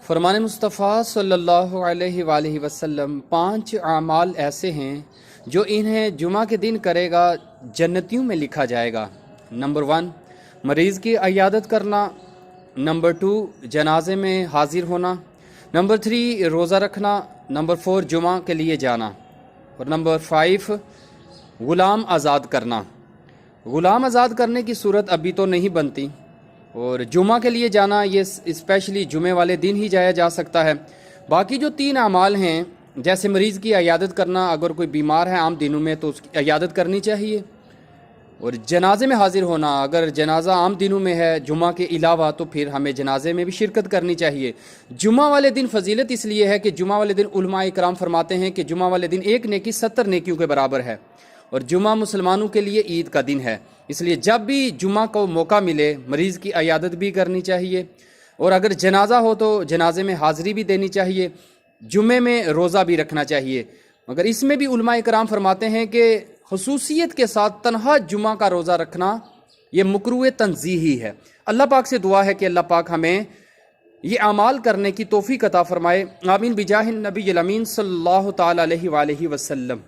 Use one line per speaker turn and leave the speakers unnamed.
فرمان مصطفیٰ صلی اللہ علیہ وآلہ وسلم 5 اعمال ایسے ہیں جو انہیں جمعہ کے دن کرے گا جنتیوں میں لکھا جائے گا۔ نمبر 1 مریض کی عیادت کرنا، نمبر 2 جنازے میں حاضر ہونا، نمبر 3 روزہ رکھنا، نمبر 4 جمعہ کے لیے جانا، اور نمبر 5 غلام آزاد کرنا۔ غلام آزاد کرنے کی صورت ابھی تو نہیں بنتی، اور جمعہ کے لیے جانا یہ اسپیشلی جمعے والے دن ہی جایا جا سکتا ہے۔ باقی جو 3 اعمال ہیں، جیسے مریض کی عیادت کرنا، اگر کوئی بیمار ہے عام دنوں میں تو اس کی عیادت کرنی چاہیے، اور جنازے میں حاضر ہونا، اگر جنازہ عام دنوں میں ہے جمعہ کے علاوہ تو پھر ہمیں جنازے میں بھی شرکت کرنی چاہیے۔ جمعہ والے دن فضیلت اس لیے ہے کہ جمعہ والے دن علماء کرام فرماتے ہیں کہ جمعہ والے دن 1 نیکی 70 نیکیوں کے برابر ہے، اور جمعہ مسلمانوں کے لیے عید کا دن ہے، اس لیے جب بھی جمعہ کو موقع ملے مریض کی عیادت بھی کرنی چاہیے، اور اگر جنازہ ہو تو جنازے میں حاضری بھی دینی چاہیے، جمعے میں روزہ بھی رکھنا چاہیے۔ مگر اس میں بھی علماء کرام فرماتے ہیں کہ خصوصیت کے ساتھ تنہا جمعہ کا روزہ رکھنا یہ مکروہ تنزیہی ہے۔ اللہ پاک سے دعا ہے کہ اللہ پاک ہمیں یہ اعمال کرنے کی توفیق عطا فرمائے، آمین بجاہ النبی الامین صلی اللہ تعالی علیہ وآلہ وسلم۔